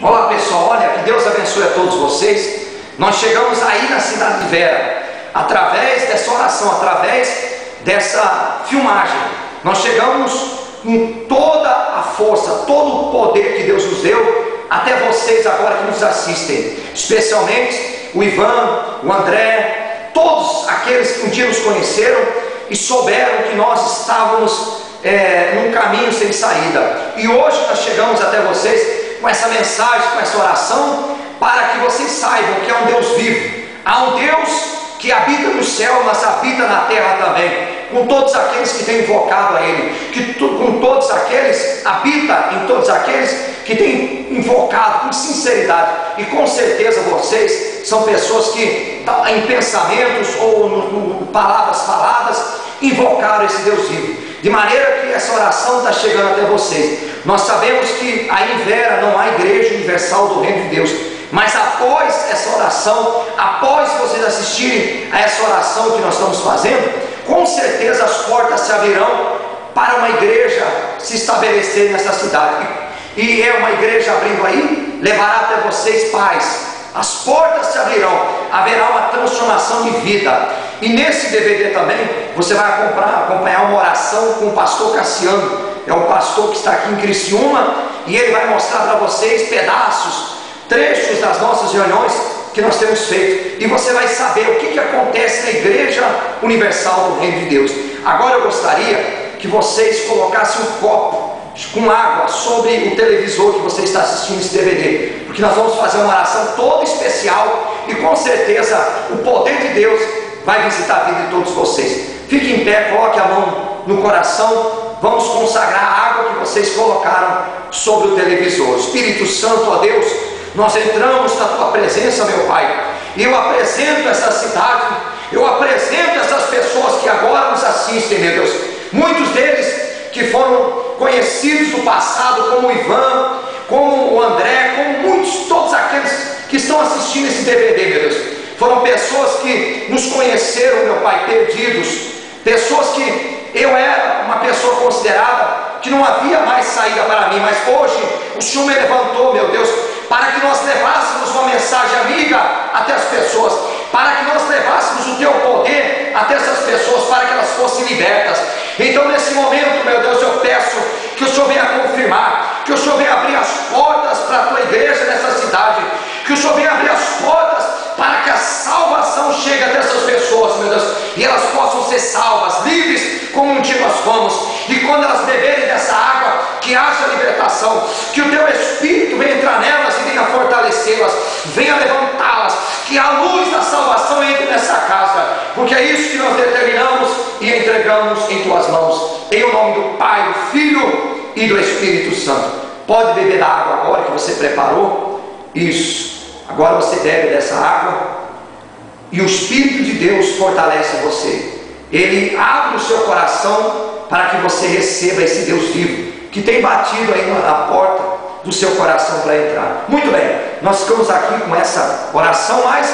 Olá pessoal, olha, que Deus abençoe a todos vocês. Nós chegamos aí na cidade de Vera, através dessa oração, através dessa filmagem. Nós chegamos com toda a força, todo o poder que Deus nos deu, até vocês agora que nos assistem, especialmente o Ivan, o André, todos aqueles que um dia nos conheceram e souberam que nós estávamos num caminho sem saída. E hoje nós chegamos até vocês com essa mensagem, com essa oração, para que vocês saibam que há um Deus vivo, há um Deus que habita no céu, mas habita na terra também, com todos aqueles que têm invocado a Ele, com todos aqueles, habita em todos aqueles que têm invocado com sinceridade. E com certeza vocês são pessoas que em pensamentos ou palavras faladas invocaram esse Deus vivo, de maneira que essa oração está chegando até vocês. Nós sabemos que aí em Vera não há igreja universal do reino de Deus, mas após essa oração, após vocês assistirem a essa oração que nós estamos fazendo, com certeza as portas se abrirão para uma igreja se estabelecer nessa cidade. E é uma igreja abrindo aí, levará até vocês paz. As portas se abrirão, haverá uma transformação de vida. E nesse DVD também você vai acompanhar uma oração com o pastor Cassiano. É o pastor que está aqui em Criciúma, e ele vai mostrar para vocês pedaços, trechos das nossas reuniões que nós temos feito, e você vai saber o que acontece na Igreja Universal do Reino de Deus. Agora eu gostaria que vocês colocassem um copo com água sobre o televisor que você está assistindo esse DVD, porque nós vamos fazer uma oração toda especial, e com certeza o poder de Deus vai visitar a vida de todos vocês. Fique em pé, coloque a mão no coração. Vamos consagrar a água que vocês colocaram sobre o televisor. Espírito Santo, ó Deus, nós entramos na Tua presença, meu Pai, e eu apresento essa cidade, eu apresento essas pessoas que agora nos assistem, meu Deus. Muitos deles que foram conhecidos no passado, como o Ivan, como o André, como muitos, todos aqueles que estão assistindo esse DVD, meu Deus. Foram pessoas que nos conheceram, meu Pai, perdidos, pessoas que eu era uma pessoa considerada que não havia mais saída para mim, mas hoje o Senhor me levantou, meu Deus, para que nós levássemos uma mensagem amiga até as pessoas, para que nós levássemos o Teu poder até essas pessoas, para que elas fossem libertas. Então nesse momento, meu Deus, eu peço que o Senhor venha confirmar, que o Senhor venha abrir as portas para a Tua igreja nessa cidade, que o Senhor venha abrir as portas para que a salvação chegue até essas pessoas, meu Deus, e elas possam ser salvas, livres, como um dia nós fomos. E quando elas beberem dessa água, que haja libertação, que o Teu Espírito venha entrar nelas e venha fortalecê-las, venha levantá-las, que a luz da salvação entre nessa casa, porque é isso que nós determinamos e entregamos em Tuas mãos, em o nome do Pai, do Filho e do Espírito Santo. Pode beber da água agora que você preparou. Isso. Agora você bebe dessa água e o Espírito de Deus fortalece você. Ele abre o seu coração para que você receba esse Deus vivo que tem batido aí na porta do seu coração para entrar. Muito bem, nós ficamos aqui com essa oração, mas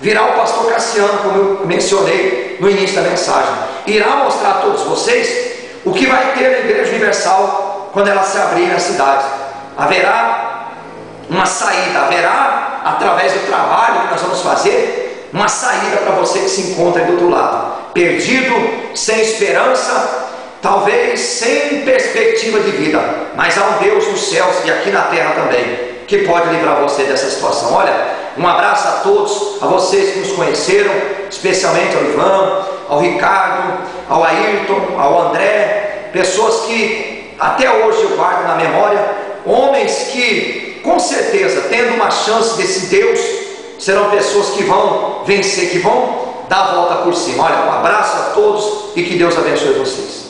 virá o pastor Cassiano, como eu mencionei no início da mensagem, irá mostrar a todos vocês o que vai ter na Igreja Universal quando ela se abrir na cidade. Haverá uma saída, haverá, através do trabalho que nós vamos fazer, uma saída para você que se encontra aí do outro lado, perdido, sem esperança, talvez sem perspectiva de vida, mas há um Deus nos céus e aqui na terra também, que pode livrar você dessa situação. Olha, um abraço a todos, a vocês que nos conheceram, especialmente ao Ivan, ao Ricardo, ao Ayrton, ao André, pessoas que até hoje eu guardo na memória, homens que com certeza, tendo uma chance desse Deus, serão pessoas que vão vencer, que vão dar a volta por cima. Olha, um abraço a todos e que Deus abençoe vocês.